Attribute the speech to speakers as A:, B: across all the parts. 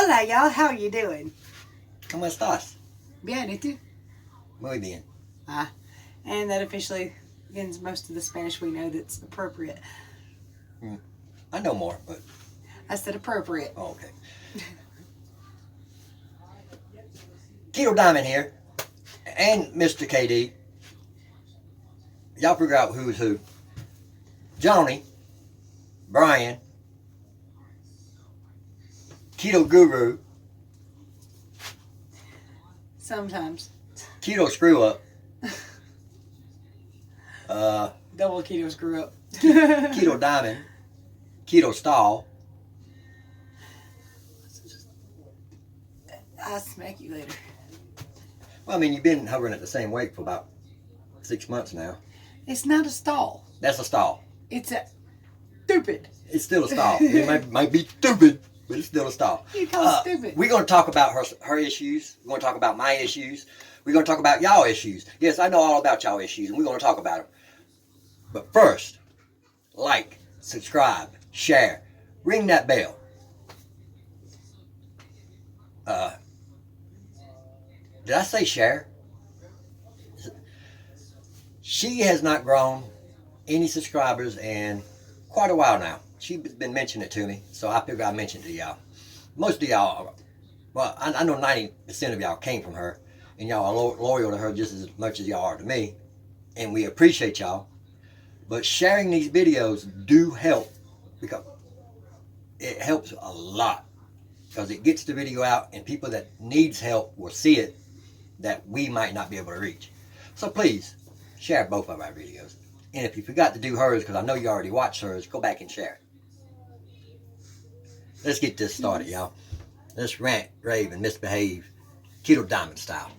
A: Hola, y'all. How are you doing?
B: ¿Cómo estás?
A: Bien, ¿y tú?
B: Muy bien.
A: And that officially ends most of the Spanish we know that's appropriate.
B: I know more, but...
A: I said appropriate.
B: Oh, okay. Keto Diamond here, and Mr. KD. Y'all figure out who's who. Johnny, Brian, Keto Guru,
A: Sometimes.
B: Keto Screw Up,
A: Double keto screw up.
B: Keto Diamond, Keto Stall.
A: I'll smack you later.
B: Well, I mean, you've been hovering at the same weight for about 6 months now.
A: It's not a stall.
B: That's a stall.
A: It's a stupid.
B: It's still a stall. It might be stupid, but it's still a stall.
A: You call it stupid.
B: We're going to talk about her issues. We're going to talk about my issues. We're going to talk about y'all issues. Yes, I know all about y'all issues, and we're going to talk about them. But first, like, subscribe, share, ring that bell. Did I say share? She has not grown any subscribers in quite a while now. She's been mentioning it to me, so I figured I'd mention it to y'all. Most of y'all, well, I know 90% of y'all came from her, and y'all are loyal to her just as much as y'all are to me, and we appreciate y'all. But sharing these videos do help, because it helps a lot, because it gets the video out, and people that needs help will see it that we might not be able to reach. So please, share both of our videos. And if you forgot to do hers, because I know you already watched hers, go back and share it. Let's get this started, y'all. Let's rant, rave, and misbehave Keto Diamond style.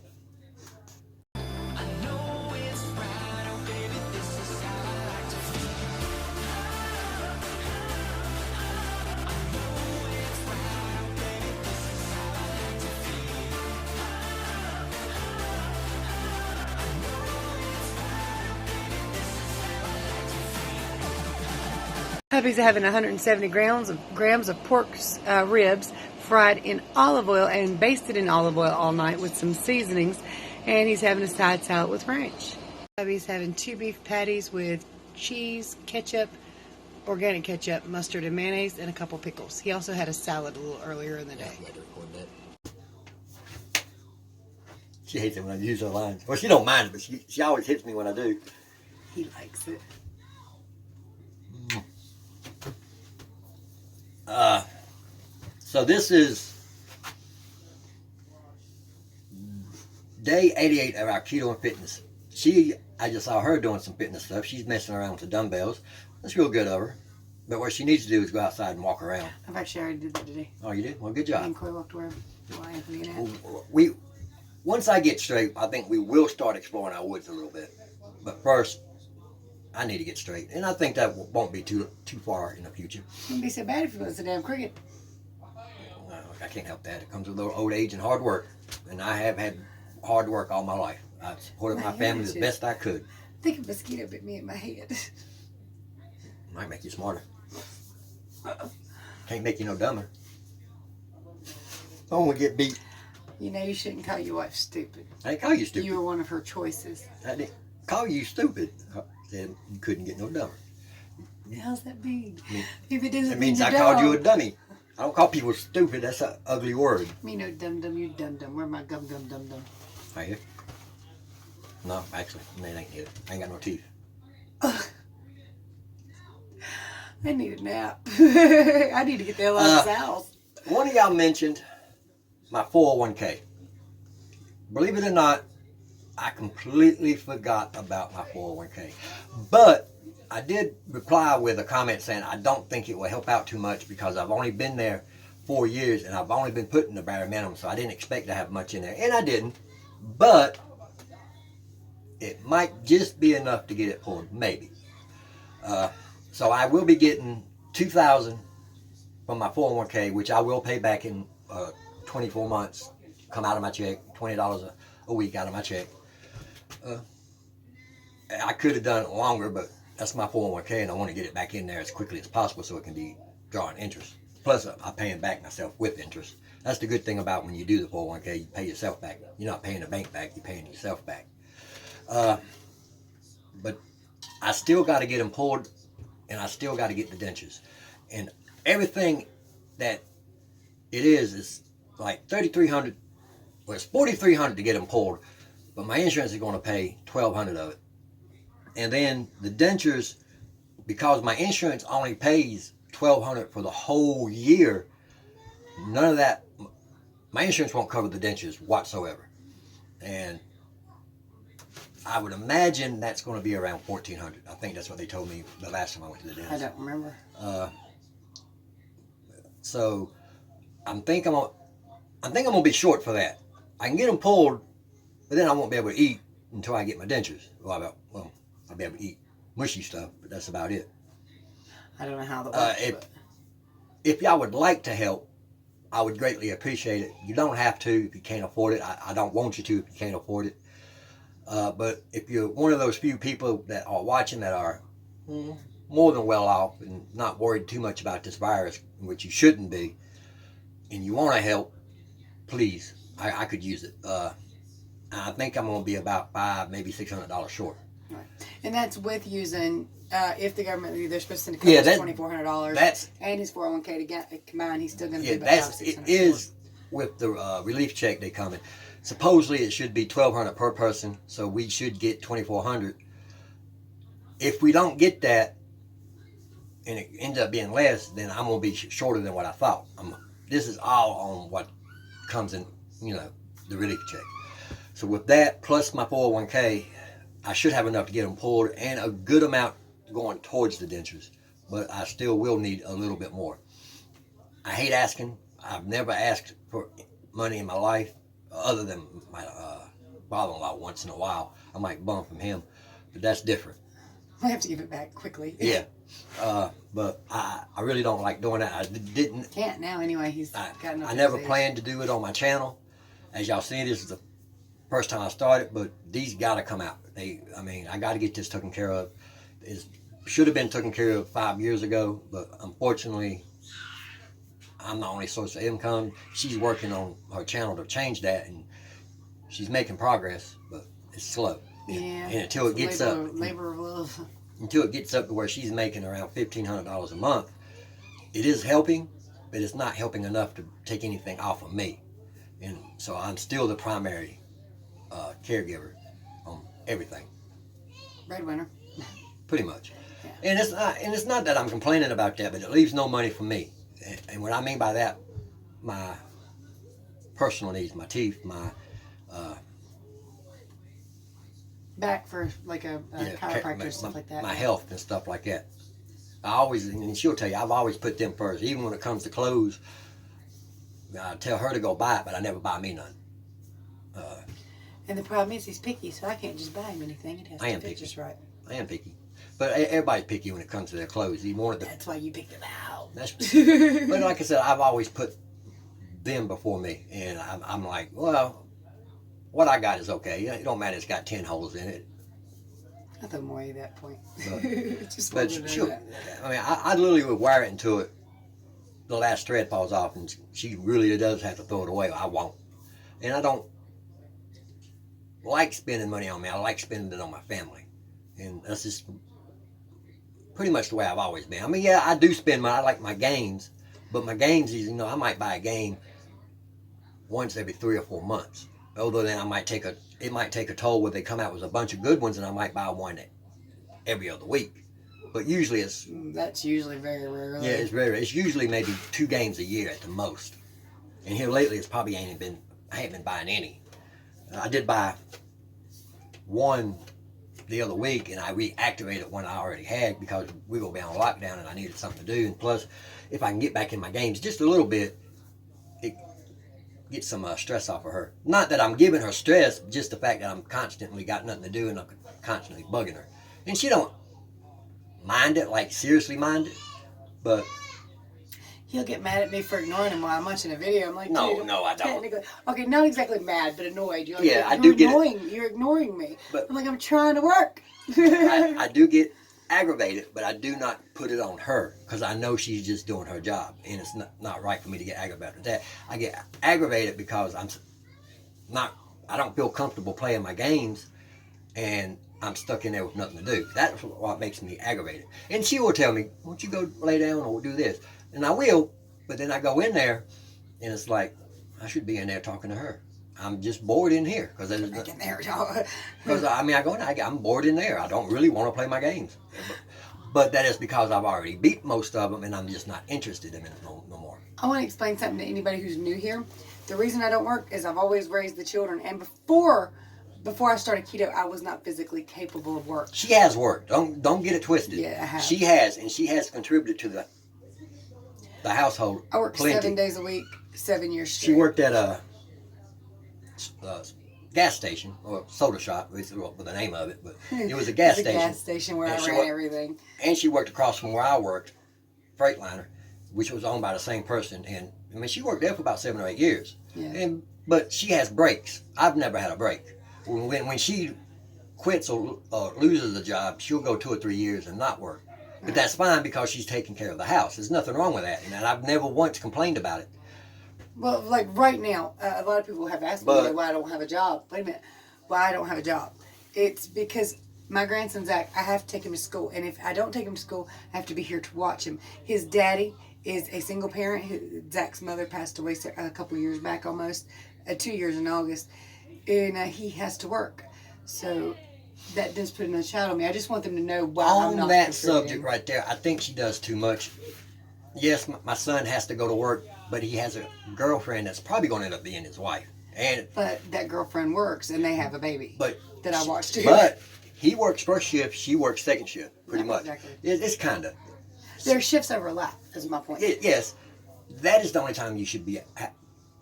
A: Hubby's having 170 grams of pork ribs fried in olive oil and basted in olive oil all night with some seasonings. And he's having a side salad with ranch. Hubby's having 2 beef patties with cheese, ketchup, organic ketchup, mustard, and mayonnaise, and a couple pickles. He also had a salad a little earlier in the day.
B: She hates it when I use her lines. Well, she don't mind it, but she always hits me when I do.
A: He likes it.
B: So this is day 88 of our keto and fitness. I just saw her doing some fitness stuff. She's messing around with the dumbbells. That's real good of her. But what she needs to do is go outside and walk around.
A: I've actually already did that today.
B: Oh, you did? Well, good
A: Me
B: job.
A: and Coy walked around while Anthony and Ann.
B: Once I get straight, I think we will start exploring our woods a little bit. But first, I need to get straight. And I think that won't be too far in the future.
A: It wouldn't be so bad if it was a damn cricket.
B: No, I can't help that. It comes with a little old age and hard work. And I have had hard work all my life. I supported my family as best I could.
A: I think a mosquito bit me in my head.
B: Might make you smarter. Can't make you no dumber. I won't get beat.
A: You know you shouldn't call your wife stupid.
B: I didn't call you stupid.
A: You were one of her choices.
B: I didn't call you stupid. I said you couldn't get no dumber.
A: How's that mean?
B: If it doesn't mean I called you a dummy. I don't call people stupid. That's an ugly word.
A: Me no dum-dum, you dum-dum. Where my gum-gum dum-dum?
B: Right here? No, actually, it ain't here. I ain't got no teeth.
A: I need a nap. I need to get the hell out of this house.
B: One of y'all mentioned my 401k. Believe it or not, I completely forgot about my 401k. But I did reply with a comment saying I don't think it will help out too much because I've only been there 4 years and I've only been putting the bare minimum, so I didn't expect to have much in there. And I didn't. But it might just be enough to get it pulled, maybe. So I will be getting $2,000 from my 401k, which I will pay back in 24 months. Come out of my check, $20 a week out of my check. I could have done it longer, but that's my 401k, and I want to get it back in there as quickly as possible so it can be drawing interest. Plus, I'm paying back myself with interest. That's the good thing about when you do the 401k, you pay yourself back. You're not paying the bank back, you're paying yourself back. But I still got to get them pulled, and I still got to get the dentures. And everything that it is like $3,300. Well, it's $4,300 to get them pulled, but my insurance is going to pay $1,200 of it. And then the dentures, because my insurance only pays $1,200 for the whole year, none of that, my insurance won't cover the dentures whatsoever. And I would imagine that's going to be around $1,400. I think that's what they told me the last time I went to the dentist.
A: I don't remember.
B: So I'm thinking I'm gonna be short for that. I can get them pulled, but then I won't be able to eat until I get my dentures. Well, I'll be able to eat mushy stuff, but that's about it.
A: I don't know how that works.
B: If y'all would like to help, I would greatly appreciate it. You don't have to if you can't afford it. I don't want you to if you can't afford it. But if you're one of those few people that are watching that are more than well off and not worried too much about this virus, which you shouldn't be, and you want to help, please, I could use it. I think I'm going to be about $500, maybe $600 short.
A: Right. And that's with using, if the government, they're supposed to cover $2,400 and his 401k to get combined, he's still going to be about $600.
B: It is with the relief check they come in. Supposedly it should be $1,200 per person, so we should get $2,400. If we don't get that, and it ends up being less, then I'm going to be shorter than what I thought. This is all on what comes in, the relief check. So with that, plus my 401k, I should have enough to get them pulled and a good amount going towards the dentures. But I still will need a little bit more. I hate asking. I've never asked for money in my life, other than my father-in-law once in a while. I might bum from him, but that's different.
A: I have to give it back quickly.
B: Yeah. But I really don't like doing that. I didn't.
A: Can't now anyway. He's got enough.
B: I never planned to do it on my channel. As y'all see, this is the first time I started, but these got to come out. I got to get this taken care of. It should have been taken care of 5 years ago, but unfortunately, I'm the only source of income. She's working on her channel to change that, and she's making progress, but it's slow.
A: Yeah.
B: And until it gets
A: labor of love.
B: Until it gets up to where she's making around $1,500 a month, it is helping, but it's not helping enough to take anything off of me. And so I'm still the primary caregiver on everything.
A: Breadwinner.
B: Pretty much.
A: Yeah.
B: And it's not that I'm complaining about that, but it leaves no money for me. And what I mean by that, my personal needs, my teeth, my
A: back for like a chiropractor, stuff like that.
B: My health and stuff like that. I always, and she'll tell you, I've always put them first. Even when it comes to clothes, I tell her to go buy it, but I never buy me none.
A: And the problem is he's picky, so I can't just buy him anything. It has to fit just right.
B: I am picky. But everybody's picky when it comes to their clothes.
A: That's why you picked them out.
B: But like I said, I've always put them before me. And I'm like, well, what I got is okay. It don't matter, it's got 10 holes in it.
A: Nothing more at that point.
B: But I literally would wire it into it. The last thread falls off, and she really does have to throw it away. I won't. And I don't like spending money on me. I like spending it on my family. And that's just pretty much the way I've always been. I do spend money. I like my games. But my games is, I might buy a game once every 3 or 4 months. Although then it might take a toll where they come out with a bunch of good ones, and I might buy one every other week. But usually
A: that's usually very rarely.
B: Yeah, it's rare. It's usually maybe 2 games a year at the most. And here lately, it's probably I haven't been buying any. I did buy one the other week, and I reactivated one I already had because we were on lockdown and I needed something to do. And plus, if I can get back in my games just a little bit, it gets some stress off of her. Not that I'm giving her stress, just the fact that I'm constantly got nothing to do and I'm constantly bugging her. And she don't mind it, like seriously mind it, but
A: he'll get mad at me for ignoring him while I'm watching a video. I'm like,
B: no, I don't.
A: Okay, not exactly mad, but annoyed. You're like,
B: yeah, I do get it.
A: You're ignoring me.
B: But
A: I'm like, I'm trying to work.
B: I do get aggravated, but I do not put it on her because I know she's just doing her job, and it's not right for me to get aggravated with that. I get aggravated because I don't feel comfortable playing my games, and I'm stuck in there with nothing to do. That's what makes me aggravated. And she will tell me, "Why don't you go lay down or do this?" And I will, but then I go in there, and it's like I should be in there talking to her. I'm just bored in here because I go in there, I'm bored in there. I don't really want to play my games, but that is because I've already beat most of them, and I'm just not interested in it no more.
A: I want to explain something to anybody who's new here. The reason I don't work is I've always raised the children, and before I started keto, I was not physically capable of work.
B: She has worked. Don't get it twisted.
A: Yeah, I have.
B: She has, and she has contributed to the household.
A: I worked
B: plenty.
A: 7 days a week, 7 years straight.
B: She worked at a gas station or soda shop, with the name of it, but it was a gas station.
A: Gas station where I ran everything.
B: And she worked across from where I worked, Freightliner, which was owned by the same person. And I mean, she worked there for about 7 or 8 years.
A: Yeah.
B: But she has breaks. I've never had a break. When she quits or loses a job, she'll go 2 or 3 years and not work. But that's fine because she's taking care of the house. There's nothing wrong with that, and I've never once complained about it.
A: Well, like right now, a lot of people have asked me why I don't have a job. Wait a minute, why I don't have a job? It's because my grandson Zach, I have to take him to school, and if I don't take him to school, I have to be here to watch him. His daddy is a single parent. Zach's mother passed away a couple years back, almost 2 years in August, and he has to work. So that does put another child on me. I just want them to know why I'm not
B: on that subject right there. I think she does too much. Yes, my son has to go to work, but he has a girlfriend that's probably going to end up being his wife.
A: But that girlfriend works, and they have a baby. That I watched too.
B: But he works first shift, she works second shift, pretty much.
A: Exactly.
B: It's kind of.
A: Their shifts overlap, is my point.
B: Yes, that is the only time you should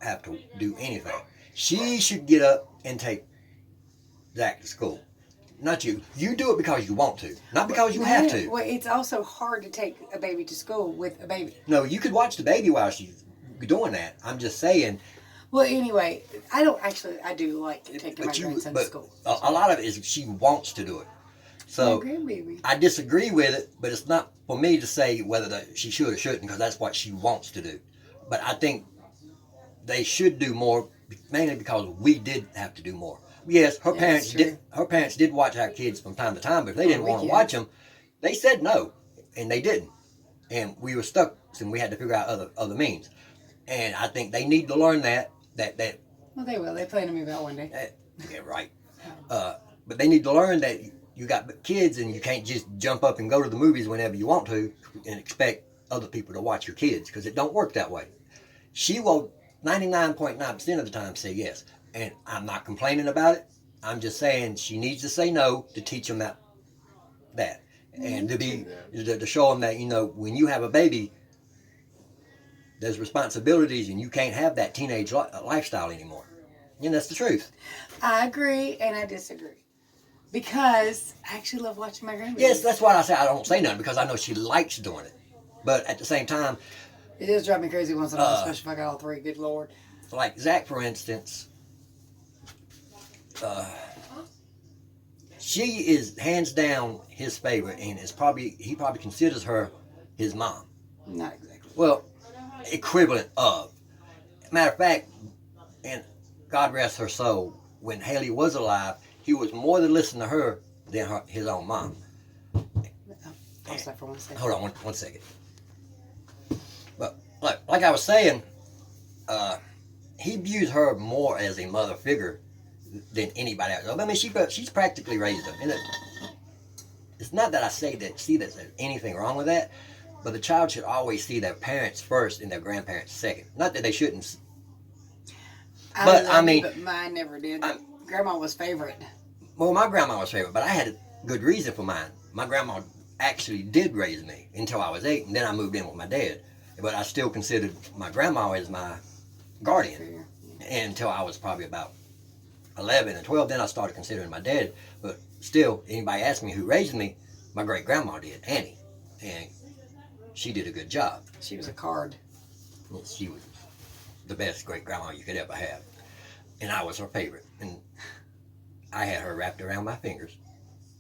B: have to do anything. She should get up and take Zach to school. Not you. You do it because you want to, not because you have to.
A: Well, it's also hard to take a baby to school with a baby.
B: No, you could watch the baby while she's doing that. I'm just saying.
A: Well, anyway, I do like taking my grandson to school.
B: A lot of it is she wants to do it. So I disagree with it, but it's not for me to say whether she should or shouldn't, because that's what she wants to do. But I think they should do more, mainly because we did have to do more. Yes, her parents did watch our kids from time to time, but if they didn't want to watch them, they said no, and they didn't, and we were stuck, and we had to figure out other means. And I think they need to learn that.
A: Well, they will. They plan to move out one day.
B: Yeah, right. But they need to learn that you got kids, and you can't just jump up and go to the movies whenever you want to and expect other people to watch your kids, because it don't work that way. She will 99.9% of the time say yes. And I'm not complaining about it. I'm just saying she needs to say no to teach them that. And to show them that, when you have a baby, there's responsibilities, and you can't have that teenage lifestyle anymore. And that's the truth.
A: I agree and I disagree. Because I actually love watching my grandbabies.
B: Yes, that's why I say I don't say nothing, because I know she likes doing it. But at the same time,
A: it does drive me crazy once in a while, especially if I got all three. Good Lord.
B: Like Zach, for instance, she is hands down his favorite, and he probably considers her his mom.
A: Not exactly.
B: Well, equivalent of. Matter of fact, and God rest her soul, when Haley was alive, he was more to listen to her than his own mom.
A: Pause that for 1 second.
B: Hold on one second. But like I was saying, he views her more as a mother figure than anybody else. I mean, she's practically raised him. And it's not that I see that there's anything wrong with that, but the child should always see their parents first and their grandparents second. Not that they shouldn't. But
A: mine never did. Grandma was favorite.
B: Well, my grandma was favorite, but I had a good reason for mine. My grandma actually did raise me until I was 8, and then I moved in with my dad. But I still considered my grandma as my guardian until I was probably about 11 and 12. Then I started considering my dad. But still, anybody asked me who raised me, my great grandma did, Annie, and she did a good job.
A: She was a card.
B: She was the best great grandma you could ever have, and I was her favorite, and I had her wrapped around my fingers.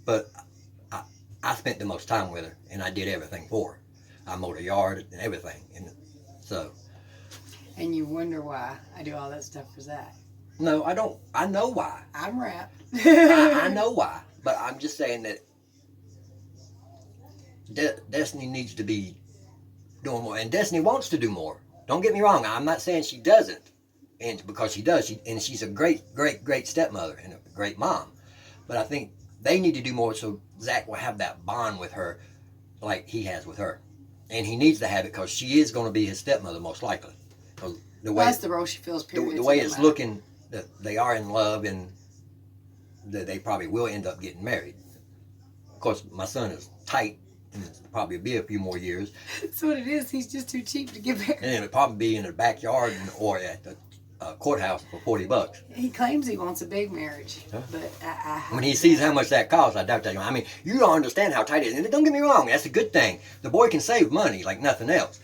B: But I I spent the most time with her, and I did everything for her. I mowed her yard and everything, and so.
A: And you wonder why I do all that stuff for Zach.
B: No, I don't. I know why.
A: I'm wrapped.
B: I know why, but I'm just saying that Destiny needs to be doing more, and Destiny wants to do more. Don't get me wrong. I'm not saying she doesn't, and because she does, and she's a great stepmother and a great mom. But I think they need to do more so Zach will have that bond with her, like he has with her, and he needs to have it because she is going to be his stepmother most likely. The way
A: that's the role she feels.
B: The way it's looking, that they are in love, and that they probably will end up getting married. Of course, my son is tight, and it'll probably be a few more years.
A: That's what it is. He's just too cheap to get married.
B: And it'll probably be in the backyard or at the courthouse for $40.
A: He claims he wants a big marriage, but
B: when he sees how much that costs, I doubt that. I mean, you don't understand how tight it is. And don't get me wrong, that's a good thing. The boy can save money like nothing else.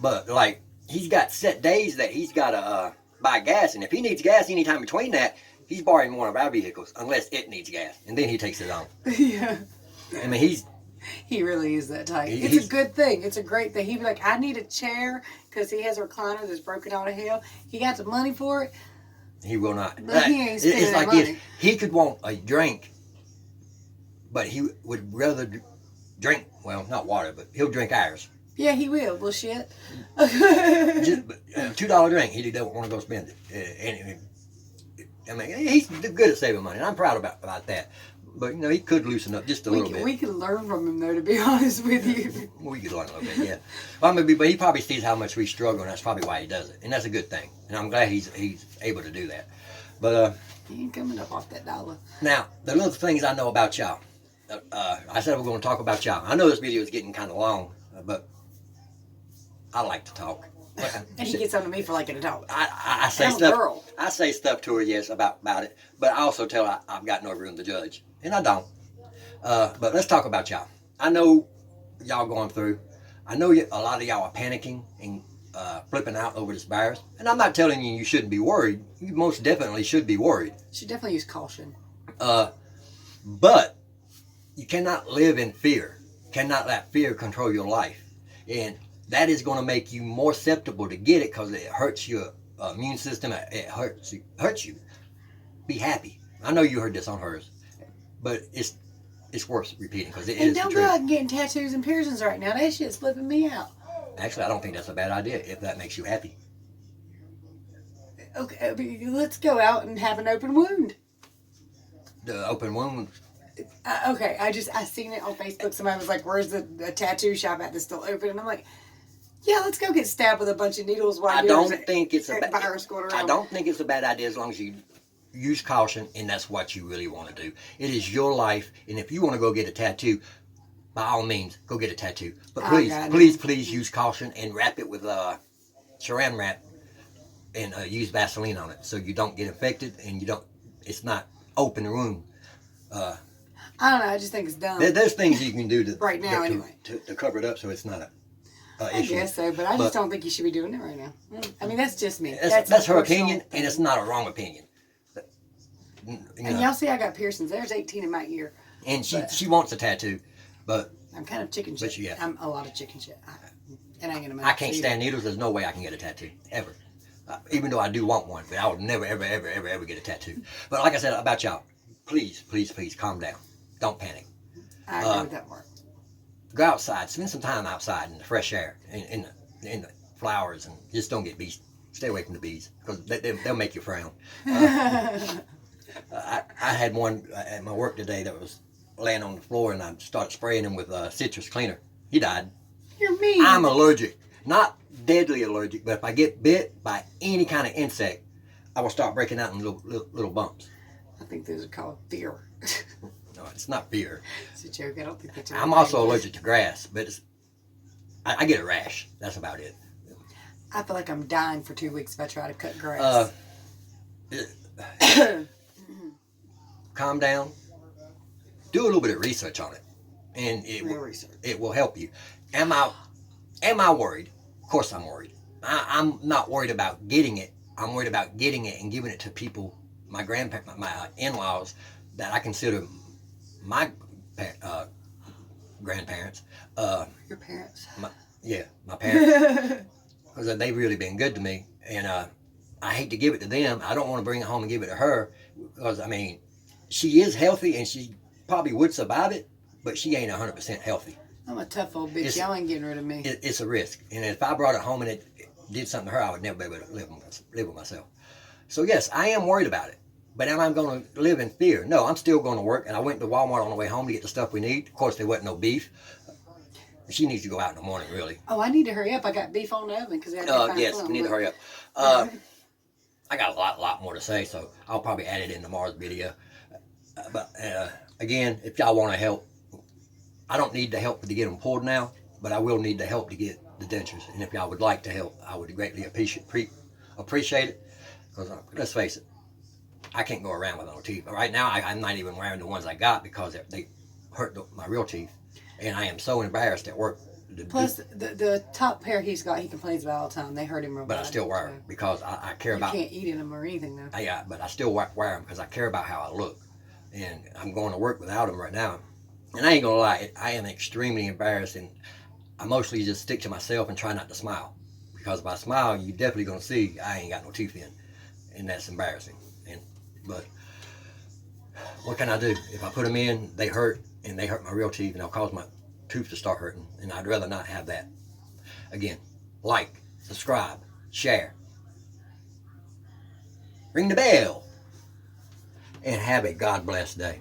B: But like, he's got set days that he's got to buy gas, and if he needs gas anytime between that, he's borrowing one of our vehicles unless it needs gas, and then he takes it on.
A: Yeah.
B: I mean,
A: he really is that tight. It's a good thing. It's a great thing. He'd be like, I need a chair because he has a recliner that's broken out of hell. He got the money for it.
B: He will not.
A: But he ain't spending
B: it's like
A: money.
B: this. He could want a drink, but he would rather drink, well, not water, but he'll drink ours.
A: Yeah, he will. Well, shit.
B: Just $2 drink. He don't want to go spend it. I mean, he's good at saving money, and I'm proud about that. But, you know, he could loosen up just a little bit.
A: We could learn from him, though, to be honest with you.
B: We could learn a little bit, yeah. Well, but he probably sees how much we struggle, and that's probably why he does it. And that's a good thing. And I'm glad he's able to do that. But
A: he ain't coming up off that dollar.
B: Now, the little things I know about y'all. I said we're going to talk about y'all. I know this video is getting kind of long, but I like to talk.
A: And he gets on to me for liking to talk.
B: I say stuff. Girl. I say stuff to her, yes, about it. But I also tell her I've got no room to judge, and I don't. But let's talk about y'all. I know y'all going through. I know a lot of y'all are panicking and flipping out over this virus. And I'm not telling you shouldn't be worried. You most definitely should be worried.
A: Should definitely use caution.
B: But you cannot live in fear. Cannot let fear control your life, and that is going to make you more susceptible to get it because it hurts your immune system. It hurts you. Be happy. I know you heard this on hers, but it's worth repeating because it is the truth. And don't go out and
A: getting tattoos and piercings right now. That shit's flipping me out.
B: Actually, I don't think that's a bad idea if that makes you happy.
A: Okay, let's go out and have an open wound.
B: The open wound.
A: Okay, I seen it on Facebook. Somebody was like, "Where's the tattoo shop at that's still open?" And I'm like, "Yeah, let's go get stabbed with a bunch of needles." While
B: I don't think it's a
A: virus going around.
B: I don't think it's a bad idea as long as you use caution, and that's what you really want to do. It is your life, and if you want to go get a tattoo, by all means, go get a tattoo. But please use caution and wrap it with Saran wrap and use Vaseline on it so you don't get infected and it's not open wound.
A: I don't know. I just think it's dumb.
B: There's things you can do to cover it up so it's not a issue.
A: I guess so, but I just don't think you should be doing it right now. I mean, that's just me.
B: That's her opinion, and it's not a wrong opinion.
A: And y'all see I got piercings. There's 18 in my ear.
B: And she wants a tattoo, but
A: I'm kind of chicken shit.
B: Yeah.
A: I'm a lot of chicken shit.
B: I can't stand needles. There's no way I can get a tattoo ever. Even though I do want one, but I would never, ever get a tattoo. But like I said about y'all, please calm down. Don't panic.
A: I agree with that part.
B: Go outside. Spend some time outside in the fresh air, in the flowers, and just don't get bees. Stay away from the bees because they'll make you frown. I had one at my work today that was laying on the floor, and I started spraying him with citrus cleaner. He died.
A: You're mean.
B: I'm allergic. Not deadly allergic, but if I get bit by any kind of insect, I will start breaking out in little bumps.
A: I think those are called fear.
B: No, it's not fear.
A: It's a joke. I don't think that's.
B: I'm also allergic to grass, but I get a rash. That's about it.
A: I feel like I'm dying for 2 weeks if I try to cut grass.
B: Calm down. Do a little bit of research on it, and it will help you. Am I worried? Of course I'm worried. I'm not worried about getting it. I'm worried about getting it and giving it to people, my grandparents, my in-laws, that I consider my grandparents.
A: Your parents.
B: My parents. Because they've really been good to me. And I hate to give it to them. I don't want to bring it home and give it to her. Because, I mean, she is healthy and she probably would survive it. But she ain't 100% healthy.
A: I'm a tough old bitch. Y'all ain't getting rid of me.
B: It's a risk. And if I brought it home and it did something to her, I would never be able to live with myself. So, yes, I am worried about it. But am I going to live in fear? No, I'm still going to work. And I went to Walmart on the way home to get the stuff we need. Of course, there wasn't no beef. She needs to go out in the morning, really.
A: Oh, I need to hurry up. I got beef on the oven because I
B: yes, I need to hurry up. I got a lot more to say, so I'll probably add it in tomorrow's video. But again, if y'all want to help, I don't need the help to get them pulled now, but I will need the help to get the dentures. And if y'all would like to help, I would greatly appreciate it. Because let's face it, I can't go around with no teeth. But right now, I'm not even wearing the ones I got because they hurt my real teeth. And I am so embarrassed at work.
A: Plus, the top pair he's got, he complains about all the time. They hurt him real bad.
B: But I still wear them because I care about...
A: You can't eat in them or anything, though.
B: Yeah, but I still wear them because I care about how I look. And I'm going to work without them right now. And I ain't going to lie, I am extremely embarrassed. And I mostly just stick to myself and try not to smile. Because if I smile, you're definitely going to see I ain't got no teeth in. And that's embarrassing. But what can I do? If I put them in, they hurt. And they hurt my real teeth. And they'll cause my tooth to start hurting. And I'd rather not have that. Again, like, subscribe, share. Ring the bell. And have a God bless day.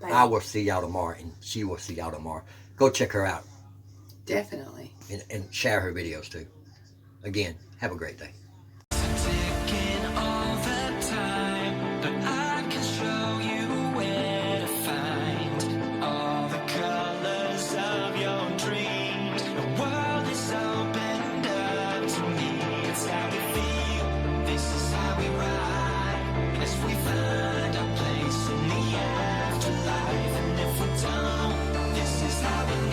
A: Bye.
B: I will see y'all tomorrow, and she will see y'all tomorrow. Go check her out.
A: Definitely.
B: And share her videos too. Again, have a great day.